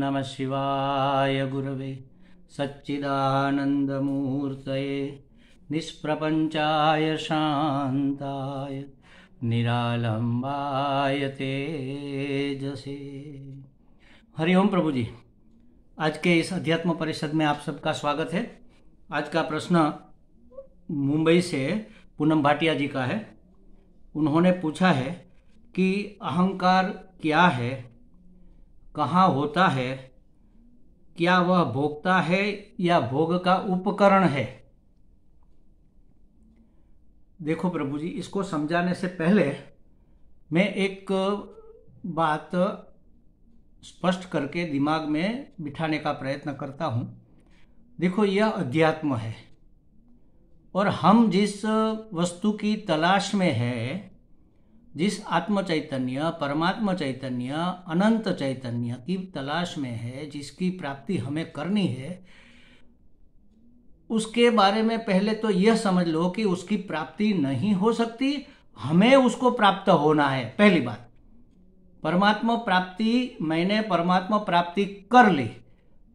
नमः शिवाय गुरवे सच्चिदानन्दमूर्तये निष्प्रपञ्चाय शान्ताय निरालम्बाय तेजसे। हरिओम प्रभु जी, आज के इस अध्यात्म परिषद में आप सबका स्वागत है। आज का प्रश्न मुंबई से पूनम भाटिया जी का है। उन्होंने पूछा है कि अहंकार क्या है, कहाँ होता है, क्या वह भोगता है या भोग का उपकरण है। देखो प्रभु जी, इसको समझाने से पहले मैं एक बात स्पष्ट करके दिमाग में बिठाने का प्रयत्न करता हूँ। देखो, यह अध्यात्म है और हम जिस वस्तु की तलाश में है, जिस आत्म चैतन्य, परमात्मा चैतन्य, अनंत चैतन्य की तलाश में है, जिसकी प्राप्ति हमें करनी है, उसके बारे में पहले तो यह समझ लो कि उसकी प्राप्ति नहीं हो सकती, हमें उसको प्राप्त होना है। पहली बात, परमात्मा प्राप्ति, मैंने परमात्मा प्राप्ति कर ली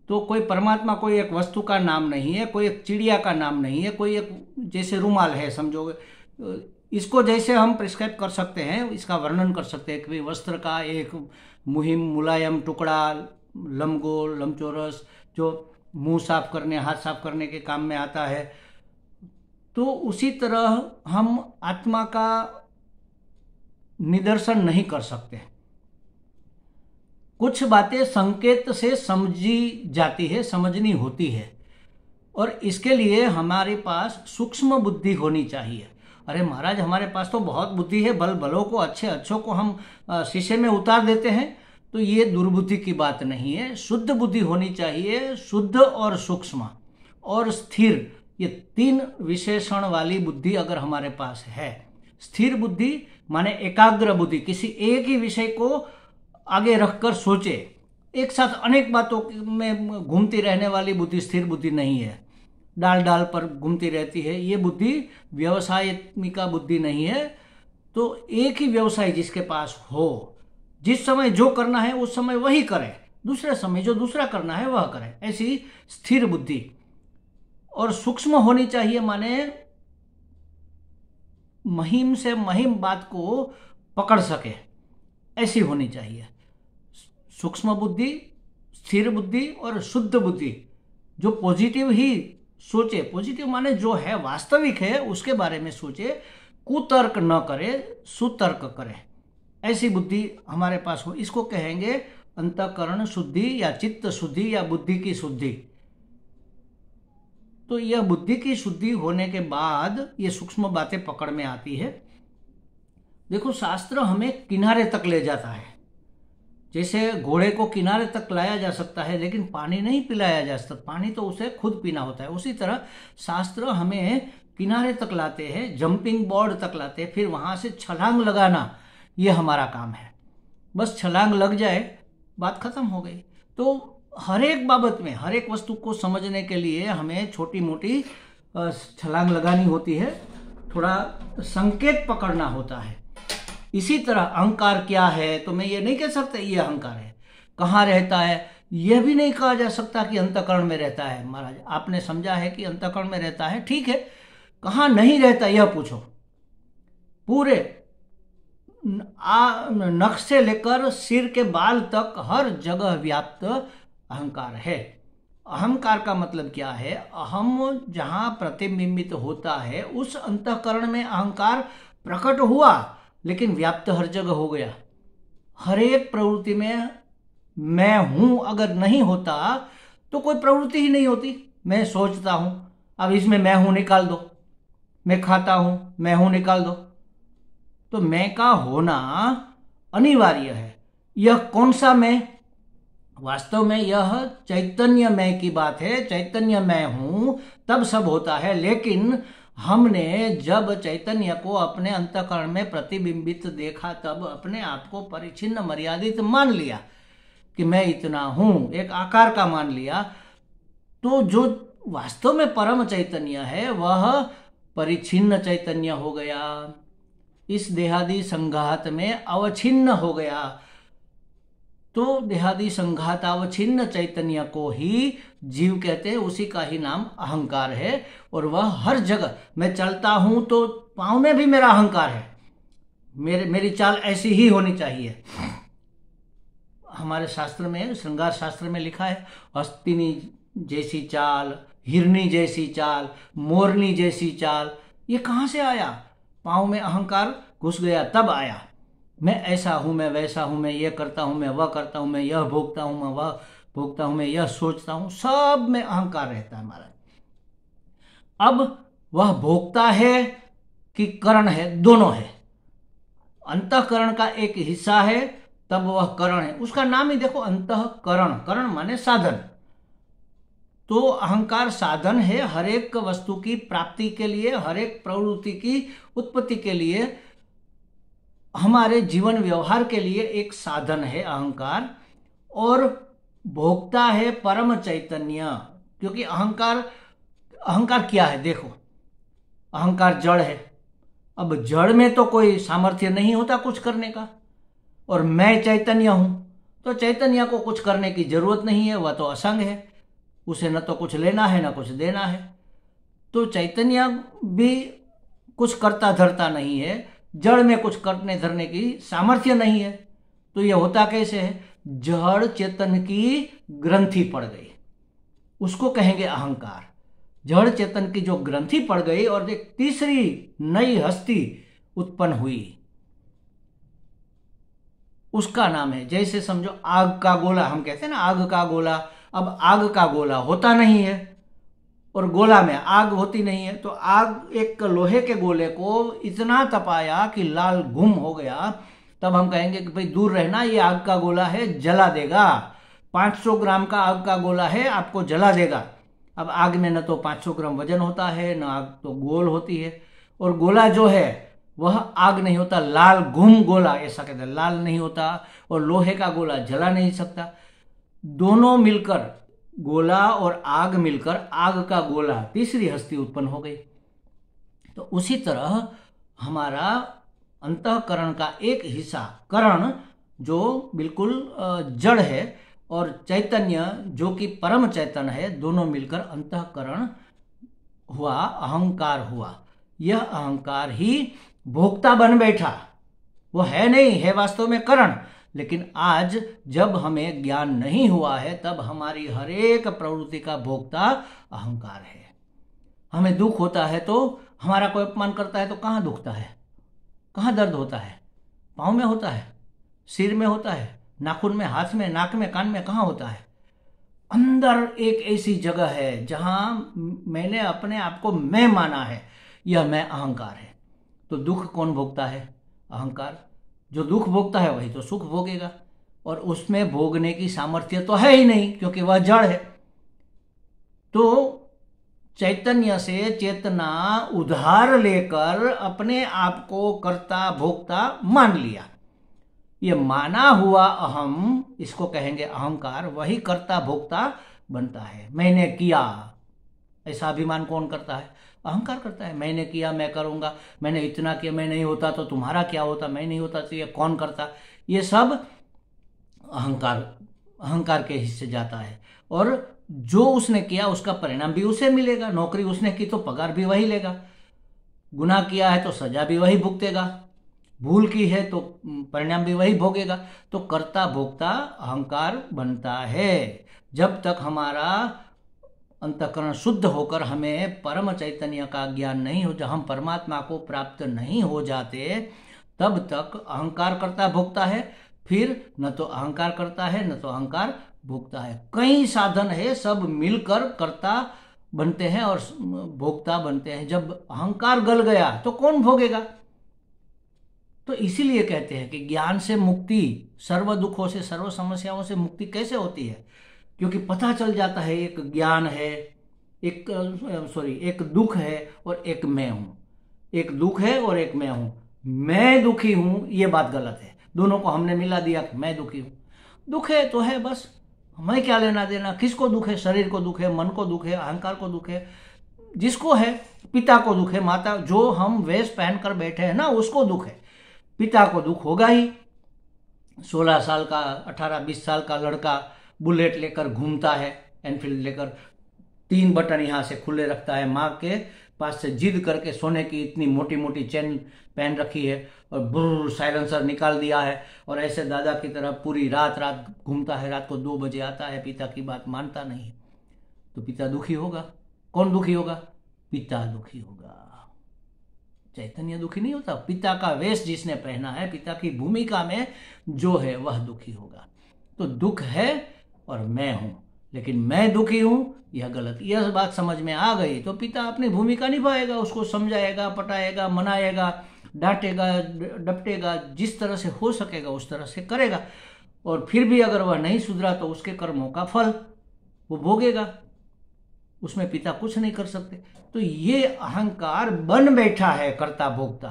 तो कोई परमात्मा कोई एक वस्तु का नाम नहीं है, कोई एक चिड़िया का नाम नहीं है, कोई एक जैसे रुमाल है समझोगे। इसको जैसे हम प्रिस्क्राइब कर सकते हैं, इसका वर्णन कर सकते हैं कि वस्त्र का एक मुहिम मुलायम टुकड़ा, लंबगोल लंबचौरस, जो मुंह साफ करने, हाथ साफ करने के काम में आता है। तो उसी तरह हम आत्मा का निदर्शन नहीं कर सकते। कुछ बातें संकेत से समझी जाती है, समझनी होती है, और इसके लिए हमारे पास सूक्ष्म बुद्धि होनी चाहिए। अरे महाराज, हमारे पास तो बहुत बुद्धि है, बलों को, अच्छों को हम शीशे में उतार देते हैं, तो ये दुर्बुद्धि की बात नहीं है। शुद्ध बुद्धि होनी चाहिए, शुद्ध और सूक्ष्म और स्थिर, ये तीन विशेषण वाली बुद्धि अगर हमारे पास है। स्थिर बुद्धि माने एकाग्र बुद्धि, किसी एक ही विषय को आगे रखकर सोचे, एक साथ अनेक बातों में घूमती रहने वाली बुद्धि स्थिर बुद्धि नहीं है। डाल डाल पर घूमती रहती है, ये बुद्धि व्यवसायिका बुद्धि नहीं है। तो एक ही व्यवसाय जिसके पास हो, जिस समय जो करना है उस समय वही करे, दूसरे समय जो दूसरा करना है वह करे, ऐसी स्थिर बुद्धि। और सूक्ष्म होनी चाहिए, माने महीम से महीम बात को पकड़ सके, ऐसी होनी चाहिए। सूक्ष्म बुद्धि, स्थिर बुद्धि और शुद्ध बुद्धि, जो पॉजिटिव ही सोचे, पॉजिटिव माने जो है वास्तविक है उसके बारे में सोचे, कुतर्क न करे, सुतर्क करे, ऐसी बुद्धि हमारे पास हो। इसको कहेंगे अंतःकरण शुद्धि या चित्त शुद्धि या बुद्धि की शुद्धि। तो यह बुद्धि की शुद्धि होने के बाद ये सूक्ष्म बातें पकड़ में आती है। देखो, शास्त्र हमें किनारे तक ले जाता है। जैसे घोड़े को किनारे तक लाया जा सकता है लेकिन पानी नहीं पिलाया जा सकता, पानी तो उसे खुद पीना होता है। उसी तरह शास्त्र हमें किनारे तक लाते हैं, जंपिंग बोर्ड तक लाते हैं, फिर वहां से छलांग लगाना, यह हमारा काम है। बस छलांग लग जाए, बात खत्म हो गई। तो हर एक बाबत में, हर एक वस्तु को समझने के लिए हमें छोटी मोटी छलांग लगानी होती है, थोड़ा संकेत पकड़ना होता है। इसी तरह अहंकार क्या है, तो मैं ये नहीं कह सकता ये अहंकार है। कहाँ रहता है, यह भी नहीं कहा जा सकता कि अंतःकरण में रहता है। महाराज, आपने समझा है कि अंतःकरण में रहता है, ठीक है, कहाँ नहीं रहता यह पूछो। पूरे नख से लेकर सिर के बाल तक हर जगह व्याप्त अहंकार है। अहंकार का मतलब क्या है? अहम जहां प्रतिबिंबित होता है उस अंतःकरण में अहंकार प्रकट हुआ, लेकिन व्याप्त हर जगह हो गया। हर एक प्रवृत्ति में मैं हूं अगर नहीं होता तो कोई प्रवृत्ति ही नहीं होती। मैं सोचता हूं, अब इसमें मैं हूं निकाल दो, मैं खाता हूं, मैं हूं निकाल दो, तो मैं का होना अनिवार्य है। यह कौन सा मैं? वास्तव में यह चैतन्य मैं की बात है। चैतन्य मैं हूं तब सब होता है, लेकिन हमने जब चैतन्य को अपने अंतःकरण में प्रतिबिंबित देखा तब अपने आप को परिच्छिन्न मर्यादित मान लिया कि मैं इतना हूं, एक आकार का मान लिया। तो जो वास्तव में परम चैतन्य है वह परिच्छिन्न चैतन्य हो गया, इस देहादि संघात में अवच्छिन्न हो गया। तो देहादि संघातावच्छिन्न चैतन्य को ही जीव कहते हैं, उसी का ही नाम अहंकार है। और वह हर जगह, मैं चलता हूं तो पाँव में भी मेरा अहंकार है, मेरी चाल ऐसी ही होनी चाहिए। हमारे शास्त्र में, श्रृंगार शास्त्र में लिखा है, हस्तिनी जैसी चाल, हिरनी जैसी चाल, मोरनी जैसी चाल। ये कहाँ से आया? पाँव में अहंकार घुस गया तब आया। मैं ऐसा हूं, मैं वैसा हूं, मैं ये करता हूं, मैं वह करता हूं, मैं यह भोगता हूं, मैं वह भोगता हूं, मैं यह सोचता हूं, सब में अहंकार रहता है हमारा। अब वह भोगता है कि करण है? दोनों है। अंतःकरण का एक हिस्सा है तब वह करण है। उसका नाम ही देखो, अंतःकरण। करण माने साधन। तो अहंकार साधन है हर एक वस्तु की प्राप्ति के लिए, हर एक प्रवृत्ति की उत्पत्ति के लिए, हमारे जीवन व्यवहार के लिए एक साधन है अहंकार। और भोक्ता है परम चैतन्य। क्योंकि अहंकार क्या है? देखो, अहंकार जड़ है। अब जड़ में तो कोई सामर्थ्य नहीं होता कुछ करने का, और मैं चैतन्य हूं तो चैतन्य को कुछ करने की जरूरत नहीं है, वह तो असंग है, उसे न तो कुछ लेना है न कुछ देना है। तो चैतन्य भी कुछ करता धरता नहीं है, जड़ में कुछ करने धरने की सामर्थ्य नहीं है। तो यह होता कैसे है? जड़ चेतन की ग्रंथि पड़ गई, उसको कहेंगे अहंकार। जड़ चेतन की जो ग्रंथि पड़ गई और एक तीसरी नई हस्ती उत्पन्न हुई, उसका नाम है, जैसे समझो आग का गोला, हम कहते हैं ना आग का गोला। अब आग का गोला होता नहीं है और गोला में आग होती नहीं है, तो आग एक लोहे के गोले को इतना तपाया कि लाल घुम हो गया, तब हम कहेंगे कि भाई दूर रहना, ये आग का गोला है, जला देगा। 500 ग्राम का आग का गोला है, आपको जला देगा। अब आग में न तो 500 ग्राम वजन होता है, न आग तो गोल होती है, और गोला जो है वह आग नहीं होता, लाल घुम गोला ऐसा कहते हैं, लाल नहीं होता। और लोहे का गोला जला नहीं सकता। दोनों मिलकर, गोला और आग मिलकर आग का गोला, तीसरी हस्ती उत्पन्न हो गई। तो उसी तरह हमारा अंतःकरण का एक हिस्सा करण, जो बिल्कुल जड़ है, और चैतन्य जो कि परम चैतन्य है, दोनों मिलकर अंतःकरण हुआ, अहंकार हुआ। यह अहंकार ही भोक्ता बन बैठा। वो है नहीं, है वास्तव में करण। लेकिन आज जब हमें ज्ञान नहीं हुआ है, तब हमारी हर एक प्रवृत्ति का भोक्ता अहंकार है। हमें दुख होता है तो, हमारा कोई अपमान करता है तो कहाँ दुखता है, कहाँ दर्द होता है? पाँव में होता है, सिर में होता है, नाखून में, हाथ में, नाक में, कान में, कहाँ होता है? अंदर एक ऐसी जगह है जहां मैंने अपने आप को मैं माना है, यह मैं अहंकार है। तो दुख कौन भोगता है? अहंकार। जो दुख भोगता है वही तो सुख भोगेगा, और उसमें भोगने की सामर्थ्य तो है ही नहीं, क्योंकि वह जड़ है। तो चैतन्य से चेतना उधार लेकर अपने आप को कर्ता भोक्ता मान लिया। ये माना हुआ अहम, इसको कहेंगे अहंकार, वही कर्ता भोक्ता बनता है। मैंने किया, ऐसा अभिमान कौन करता है? अहंकार करता है। मैंने किया, मैं करूंगा, मैंने इतना किया, मैं नहीं होता तो तुम्हारा क्या होता, मैं नहीं होता तो ये कौन करता? ये सब अहंकार के हिस्से जाता है। और जो उसने किया उसका परिणाम भी उसे मिलेगा। नौकरी उसने की तो पगार भी वही लेगा, गुनाह किया है तो सजा भी वही भुगतेगा, भूल की है तो परिणाम भी वही भोगेगा। तो कर्ता भोक्ता अहंकार बनता है। जब तक हमारा अंतःकरण शुद्ध होकर हमें परम चैतन्य का ज्ञान नहीं हो, जब हम परमात्मा को प्राप्त नहीं हो जाते, तब तक अहंकार करता भोगता है। फिर न तो अहंकार करता है, न तो अहंकार भोगता है। कई साधन है, सब मिलकर कर्ता बनते हैं और भोक्ता बनते हैं। जब अहंकार गल गया तो कौन भोगेगा? तो इसीलिए कहते हैं कि ज्ञान से मुक्ति, सर्व दुखों से, सर्व समस्याओं से मुक्ति कैसे होती है? क्योंकि पता चल जाता है एक ज्ञान है, एक दुख है और एक मैं हूं। एक दुख है और एक मैं हूं। मैं दुखी हूं, ये बात गलत है। दोनों को हमने मिला दिया कि मैं दुखी हूं। दुख है तो है बस, हमें क्या लेना देना? किसको दुख है? शरीर को दुख है, मन को दुख है, अहंकार को दुख है, जिसको है, पिता को दुख है, माता, जो हम वेश पहनकर बैठे हैं ना, उसको दुख है। पिता को दुख होगा ही, 16 साल का 18-20 साल का लड़का बुलेट लेकर घूमता है, एनफील्ड लेकर, 3 बटन यहाँ से खुले रखता है, माँ के पास से जिद करके सोने की इतनी मोटी मोटी चेन पहन रखी है और बुर्र साइलेंसर निकाल दिया है, और ऐसे दादा की तरह पूरी रात रात घूमता है, रात को 2 बजे आता है, पिता की बात मानता नहीं, तो पिता दुखी होगा। कौन दुखी होगा? पिता दुखी होगा। चैतन्य दुखी नहीं होता। पिता का वेश जिसने पहना है, पिता की भूमिका में जो है वह दुखी होगा। तो दुख है और मैं हूं, लेकिन मैं दुखी हूं यह गलत। यह बात समझ में आ गई तो पिता अपनी भूमिका निभाएगा, उसको समझाएगा, पटाएगा, मनाएगा, डांटेगा, डपटेगा, जिस तरह से हो सकेगा उस तरह से करेगा। और फिर भी अगर वह नहीं सुधरा तो उसके कर्मों का फल वो भोगेगा, उसमें पिता कुछ नहीं कर सकते। तो ये अहंकार बन बैठा है कर्ता भोक्ता।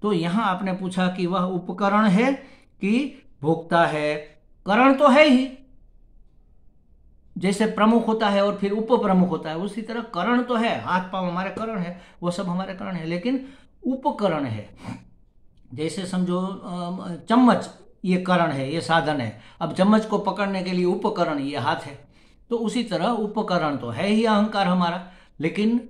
तो यहां आपने पूछा कि वह उपकरण है कि भोक्ता है। करण तो है ही, जैसे प्रमुख होता है और फिर उप प्रमुख होता है, उसी तरह करण तो है। हाथ पांव हमारे करण है, वो सब हमारे करण है, लेकिन उपकरण है। जैसे समझो चम्मच ये करण है, ये साधन है। अब चम्मच को पकड़ने के लिए उपकरण ये हाथ है। तो उसी तरह उपकरण तो है ही अहंकार हमारा, लेकिन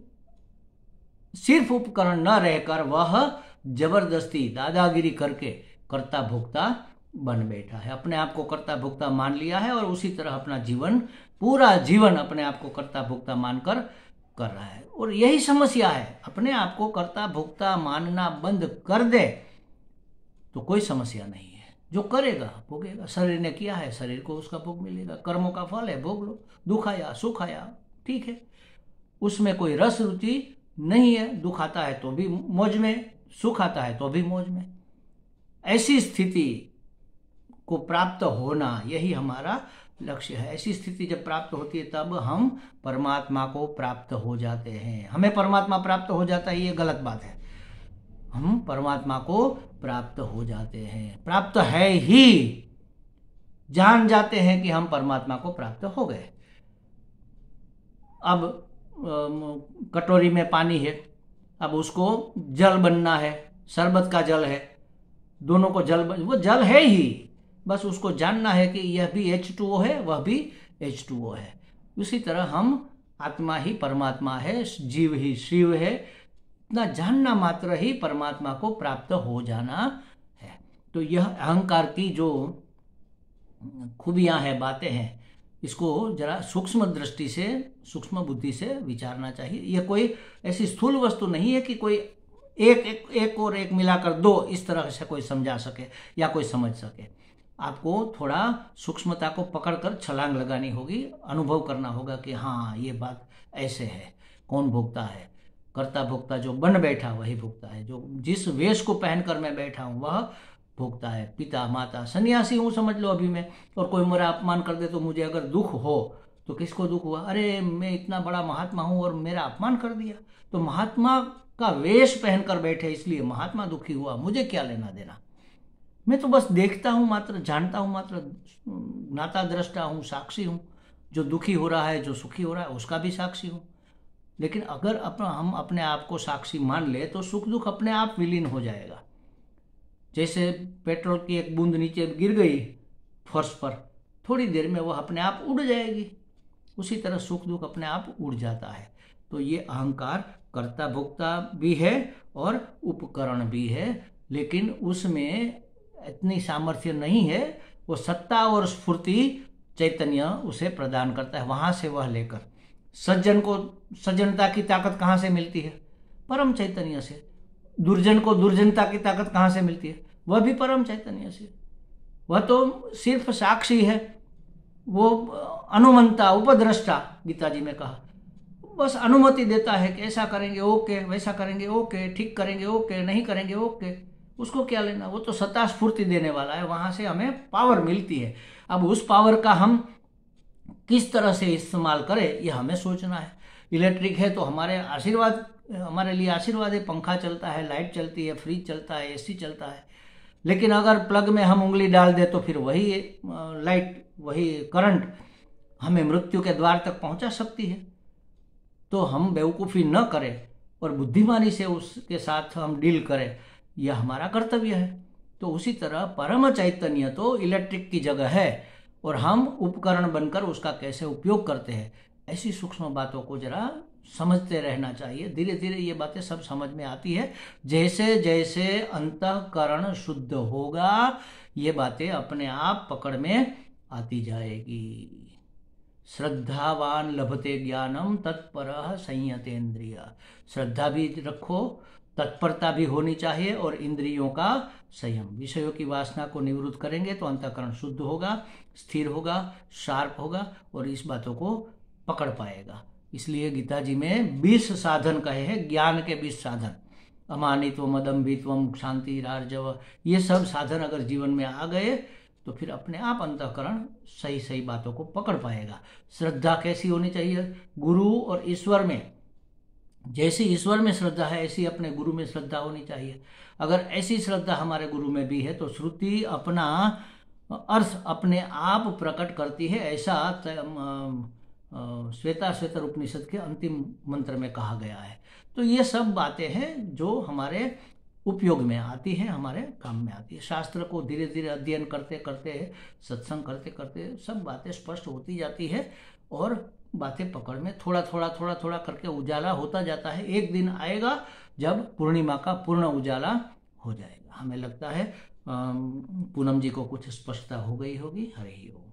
सिर्फ उपकरण न रहकर वह जबरदस्ती दादागिरी करके कर्ता भोक्ता बन बैठा है। अपने आप को कर्ता भोक्ता मान लिया है और उसी तरह अपना जीवन, पूरा जीवन अपने आप को कर्ता भोक्ता मानकर कर रहा है। और यही समस्या है। अपने आप को कर्ता भोक्ता मानना बंद कर दे तो कोई समस्या नहीं है। जो करेगा भोगेगा। शरीर ने किया है, शरीर को उसका भोग मिलेगा। कर्मों का फल है, भोग लो। दुख आया, सुख आया, ठीक है, उसमें कोई रस रुचि नहीं है। दुख आता है तो भी मौज में, सुख आता है तो भी मौज में। ऐसी स्थिति को प्राप्त होना, यही हमारा लक्ष्य है। ऐसी स्थिति जब प्राप्त होती है तब हम परमात्मा को प्राप्त हो जाते हैं। हमें परमात्मा प्राप्त हो जाता है ये गलत बात है। हम परमात्मा को प्राप्त हो जाते हैं, प्राप्त है ही, जान जाते हैं कि हम परमात्मा को प्राप्त हो गए। अब कटोरी में पानी है, अब उसको जल बनना है, शरबत का जल है, दोनों को वो जल है ही, बस उसको जानना है कि यह भी H2O है, वह भी H2O है। उसी तरह हम आत्मा ही परमात्मा है, जीव ही शिव है, इतना जानना मात्र ही परमात्मा को प्राप्त हो जाना है। तो यह अहंकार की जो खूबियां हैं, बातें हैं, इसको जरा सूक्ष्म दृष्टि से, सूक्ष्म बुद्धि से विचारना चाहिए। यह कोई ऐसी स्थूल वस्तु नहीं है कि कोई एक और एक मिलाकर 2 इस तरह से कोई समझा सके या कोई समझ सके। आपको थोड़ा सूक्ष्मता को पकड़कर छलांग लगानी होगी, अनुभव करना होगा कि हाँ ये बात ऐसे है। कौन भोगता है? कर्ता भोक्ता जो बन बैठा वही भोगता है। जो जिस वेश को पहनकर मैं बैठा हूँ वह भोगता है। पिता माता सन्यासी हूँ समझ लो अभी मैं, और कोई मेरा अपमान कर दे तो मुझे अगर दुख हो तो किसको दुख हुआ? अरे मैं इतना बड़ा महात्मा हूँ और मेरा अपमान कर दिया। तो महात्मा का वेश पहनकर बैठे इसलिए महात्मा दुखी हुआ, मुझे क्या लेना देना? मैं तो बस देखता हूँ मात्र, जानता हूँ मात्र, नाता दृष्टा हूँ, साक्षी हूँ। जो दुखी हो रहा है, जो सुखी हो रहा है, उसका भी साक्षी हूँ। लेकिन अगर हम अपने आप को साक्षी मान ले तो सुख दुख अपने आप विलीन हो जाएगा। जैसे पेट्रोल की एक बूंद नीचे गिर गई फर्श पर, थोड़ी देर में वह अपने आप उड़ जाएगी। उसी तरह सुख दुख अपने आप उड़ जाता है। तो ये अहंकार कर्ता भोक्ता भी है और उपकरण भी है, लेकिन उसमें इतनी सामर्थ्य नहीं है। वो सत्ता और स्फूर्ति चैतन्य उसे प्रदान करता है। वहां से वह लेकर सज्जन को सज्जनता की ताकत कहाँ से मिलती है? परम चैतन्य से। दुर्जन को दुर्जनता की ताकत कहाँ से मिलती है? वह भी परम चैतन्य से। वह तो सिर्फ साक्षी है, वो अनुमंता, उपद्रष्टा, गीता जी में कहा, बस अनुमति देता है कि ऐसा करेंगे ओके, वैसा करेंगे ओके, ठीक करेंगे ओके, नहीं करेंगे ओके। उसको क्या लेना? वो तो सत्ता स्फूर्ति देने वाला है, वहां से हमें पावर मिलती है। अब उस पावर का हम किस तरह से इस्तेमाल करें यह हमें सोचना है। इलेक्ट्रिक है तो हमारे आशीर्वाद, हमारे लिए आशीर्वाद है। पंखा चलता है, लाइट चलती है, फ्रिज चलता है, एसी चलता है। लेकिन अगर प्लग में हम उंगली डाल दे तो फिर वही लाइट, वही करंट हमें मृत्यु के द्वार तक पहुंचा सकती है। तो हम बेवकूफ़ी न करें और बुद्धिमानी से उसके साथ हम डील करें, यह हमारा कर्तव्य है। तो उसी तरह परम चैतन्य तो इलेक्ट्रिक की जगह है और हम उपकरण बनकर उसका कैसे उपयोग करते हैं, ऐसी सूक्ष्म बातों को जरा समझते रहना चाहिए। धीरे धीरे ये बातें सब समझ में आती है। जैसे जैसे अंतःकरण शुद्ध होगा ये बातें अपने आप पकड़ में आती जाएगी। श्रद्धावान लभते ज्ञानम तत्परः संयतेन्द्रिय। श्रद्धा भी रखो, तत्परता भी होनी चाहिए और इंद्रियों का संयम। विषयों की वासना को निवृत्त करेंगे तो अंतःकरण शुद्ध होगा, स्थिर होगा, शार्प होगा और इस बातों को पकड़ पाएगा। इसलिए गीता जी में 20 साधन कहे हैं, ज्ञान के 20 साधन। अमानित्वम, अदम्भित्वम, शांति, रार्जव, ये सब साधन अगर जीवन में आ गए तो फिर अपने आप अंतःकरण सही सही बातों को पकड़ पाएगा। श्रद्धा कैसी होनी चाहिए? गुरु और ईश्वर में, जैसी ईश्वर में श्रद्धा है ऐसी अपने गुरु में श्रद्धा होनी चाहिए। अगर ऐसी श्रद्धा हमारे गुरु में भी है तो श्रुति अपना अर्थ अपने आप प्रकट करती है, ऐसा श्वेताश्वेतर उपनिषद के अंतिम मंत्र में कहा गया है। तो ये सब बातें हैं जो हमारे उपयोग में आती है, हमारे काम में आती है। शास्त्र को धीरे धीरे अध्ययन करते करते, सत्संग करते करते सब बातें स्पष्ट होती जाती है और बातें पकड़ में थोड़ा थोड़ा थोड़ा थोड़ा करके उजाला होता जाता है। एक दिन आएगा जब पूर्णिमा का पूर्ण उजाला हो जाएगा। हमें लगता है पूनम जी को कुछ स्पष्टता हो गई होगी। हरि ओम।